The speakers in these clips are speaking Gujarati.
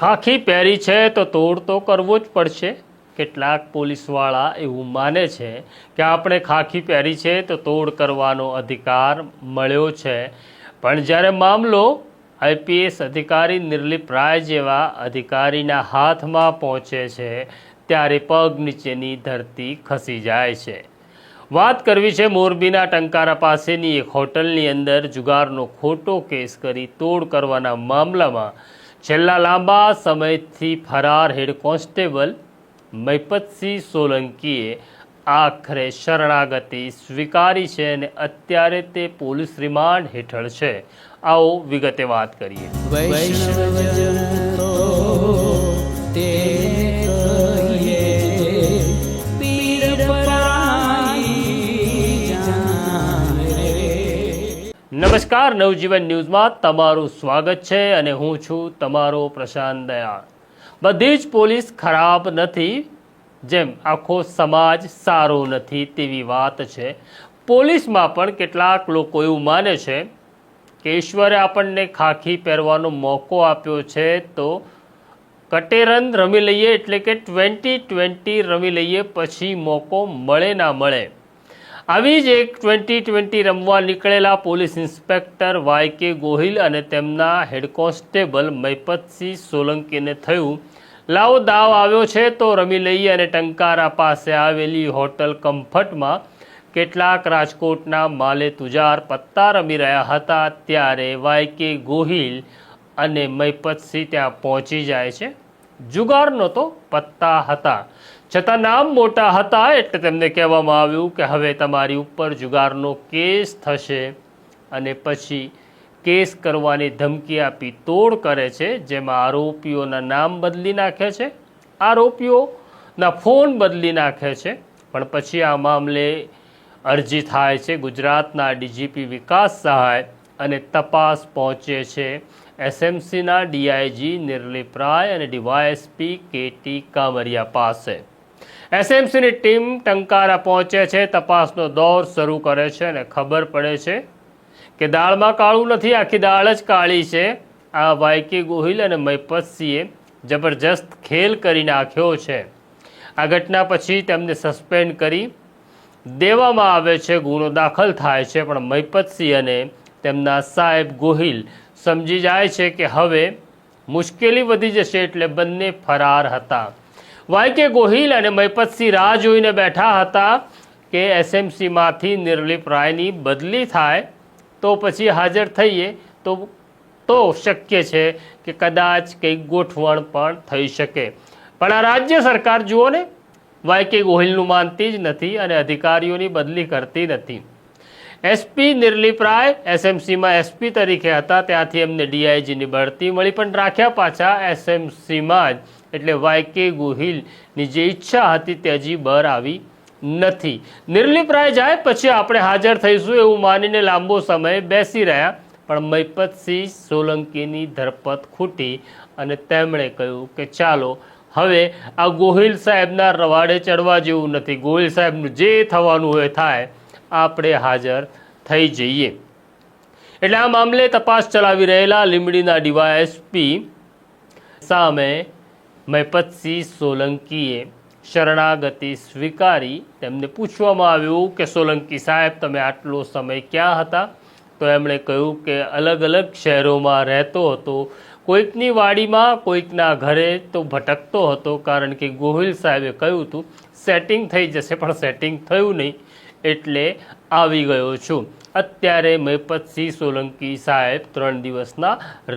ખાખી પહેરી છે તો તોડ તો કરવો જ પડશે. કેટલાક પોલીસવાળા એવું માને છે કે આપણે ખાખી પહેરી છે તો તોડ કરવાનો અધિકાર મળ્યો છે, પણ જ્યારે મામલો આઈપીએસ અધિકારી નિર્લિપ રાય જેવા અધિકારીના હાથમાં પહોંચે છે ત્યારે પગ નીચેની ધરતી ખસી જાય છે. વાત કરવી છે મોરબીના ટંકારા પાસેની એક હોટલની અંદર જુગારનો ખોટો કેસ કરી તોડ કરવાના મામલામાં છેલ્લા લાંબા સમયથી ફરાર હેડ કોન્સ્ટેબલ મૈપતસિંહ સોલંકીએ આખરે શરણાગતિ સ્વીકારી છે અને અત્યારે તે પોલીસ રિમાન્ડ હેઠળ છે. આવો વિગતે વાત કરીએ. નમસ્કાર, નવજીવન ન્યૂઝમાં તમારું સ્વાગત છે અને હું છું તમારો પ્રશાંત દયાળ. બધી જ પોલીસ ખરાબ નથી, જેમ આખો સમાજ સારો નથી તેવી વાત છે. પોલીસમાં પણ કેટલાક લોકો એવું માને છે કે ઈશ્વરે આપણને ખાખી પહેરવાનો મોકો આપ્યો છે તો કટેરન રમી લઈએ, એટલે કે 2020 રમી લઈએ, પછી મોકો મળે ના મળે. આવી જ એક 2020 રમવા નીકળેલા પોલીસ ઇન્સ્પેક્ટર વાય.કે. ગોહિલ અને તેમના હેડ કોન્સ્ટેબલ મૈપતસિંહ સોલંકીને થયું લાવો દાવ આવ્યો છે તો રમી લઈએ, અને ટંકારા પાસે આવેલી હોટલ કમ્ફર્ટમાં કેટલાક રાજકોટના માલે તુજાર પત્તા રમી રહ્યા હતા ત્યારે વાય.કે. ગોહિલ અને મૈપતસિંહ ત્યાં પહોંચી જાય છે. જુગારનો તો પત્તા હતા, છતાં નામ મોટા હતા એટલે તેમને કહેવામાં આવ્યું કે હવે તમારી ઉપર જુગારનો કેસ થશે, અને પછી કેસ કરવાની ધમકી આપી તોડ કરે છે, જેમાં આરોપીઓના નામ બદલી નાખે છે, આરોપીઓના ફોન બદલી નાખે છે. પણ પછી આ મામલે અરજી થાય છે ગુજરાતના ડીજીપી વિકાસ સહાય અને તપાસ પહોંચે છે એસએમસીના ડીઆઈજી નિર્લિપ રાય અને ડીવાયએસપી કે.ટી. કામરિયા પાસે. એસએમસીની ટીમ ટંકારા પહોંચે છે, તપાસનો દોર શરૂ કરે છે અને ખબર પડે છે કે દાળમાં કાળું નથી, આખી દાળ જ કાળી છે. આ વાય.કે. ગોહિલ અને મૈપતસિંહે જબરજસ્ત ખેલ કરી નાખ્યો છે. આ ઘટના પછી તેમને સસ્પેન્ડ કરી દેવામાં આવે છે, ગુનો દાખલ થાય છે, પણ મૈપતસિંહ અને તેમના સાહેબ ગોહિલ સમજી જાય છે કે હવે મુશ્કેલી વધી જશે, એટલે બંને ફરાર હતા. વાય.કે. ગોહિલ અને મૈપતસિંહ રાહ જોઈને બેઠા હતા કે એસએમસીમાંથી નિર્લિપ રાયની બદલી થાય તો પછી હાજર થઈએ તો શક્ય છે કે કદાચ કંઈક ગોઠવણ પણ થઈ શકે. પણ આ રાજ્ય સરકાર જુઓ ને, વાય.કે. ગોહિલનું માનતી જ નથી અને અધિકારીઓની બદલી કરતી નથી. એસપી નિર્લિપ રાય એસએમસીમાં એસપી તરીકે હતા, ત્યાંથી એમને ડીઆઈજીની બઢતી મળી, પણ રાખ્યા પાછા એસએમસીમાં જ. એટલે વાય.કે. ગોહિલની જે ઈચ્છા હતી તે હજી બહાર આવી નથી. નિર્લિપ રાય જાય પછી આપણે હાજર થઈશું એવું માનીને લાંબો સમય બેસી રહ્યા, પણ મૈપતસિંહ સોલંકીની ધરપત ખૂટી અને તેમણે કહ્યું કે ચાલો હવે આ ગોહિલ સાહેબના રવાડે ચડવા જેવું નથી, ગોહિલ સાહેબનું જે થવાનું હોય થાય, આપણે હાજર થઈ જઈએ. એટલે આ મામલે તપાસ ચલાવી રહેલા લીંબડીના ડીવાયએસપી સામે મૈપતસિંહ સોલંકીએ શરણાગતિ સ્વીકારી. તેમને પૂછવામાં આવ્યું કે સોલંકી સાહેબ, તમે આટલો સમય ક્યાં હતા? તો એમણે કહ્યું કે અલગ અલગ શહેરોમાં રહેતો હતો, કોઈકની વાડીમાં, કોઈકના ઘરે તો ભટકતો હતો, કારણ કે ગોહિલ સાહેબે કહ્યું હતું સેટિંગ થઈ જશે, પણ સેટિંગ થયું નહીં એટલે આવી ગયો છું. અત્યારે મૈપતસિંહ સોલંકી સાહેબ 3 દિવસના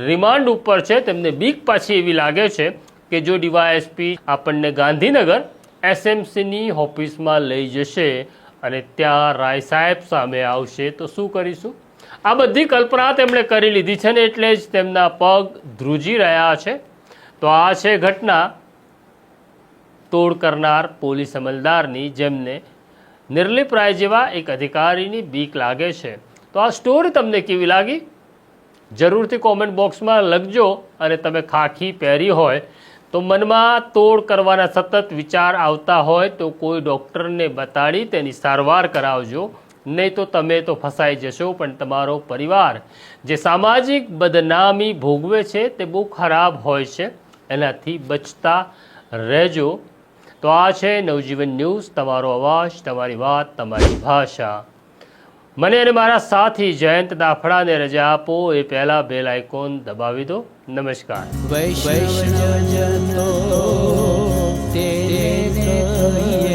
રિમાન્ડ ઉપર છે. તેમને બીક પાછી એવી લાગે છે કે જો ડીવાયએસપી આપણને ગાંધીનગર એસએમસીની ઓફિસમાં લઈ જશે અને ત્યાં રાય સાહેબ સામે આવશે તો શું કરીશું? આ બધી કલ્પના તેમણે કરી લીધી છે ને, એટલે જ તેમના પગ ધ્રુજી રહ્યા છે. તો આ છે ઘટના તોડ કરનાર પોલીસ અમલદારની, જેમને નિર્લિપ રાય જેવા એક અધિકારીની બીક લાગે છે. તો આ સ્ટોરી તમને કેવી લાગી જરૂરથી કોમેન્ટ બોક્સમાં લખજો. અને તમે ખાખી પહેરી હોય તો મનમાં તોડ કરવાના સતત વિચાર આવતા હોય તો કોઈ ડૉક્ટરને બતાડી તેની સારવાર કરાવજો, નહીં તો તમે તો ફસાઈ જશો, પણ તમારો પરિવાર જે સામાજિક બદનામી ભોગવે છે તે બહુ ખરાબ હોય છે. એનાથી બચતા રહેજો. તો આ છે નવજીવન ન્યૂઝ, તમારો અવાજ, તમારી વાત, તમારી ભાષા. મને અને મારા સાથી જયંત દાફડાને રજા આપો એ પહેલા બેલ આઇકોન દબાવી દો. નમસ્કાર. વૈષ્ણવજનો તેને કહીએ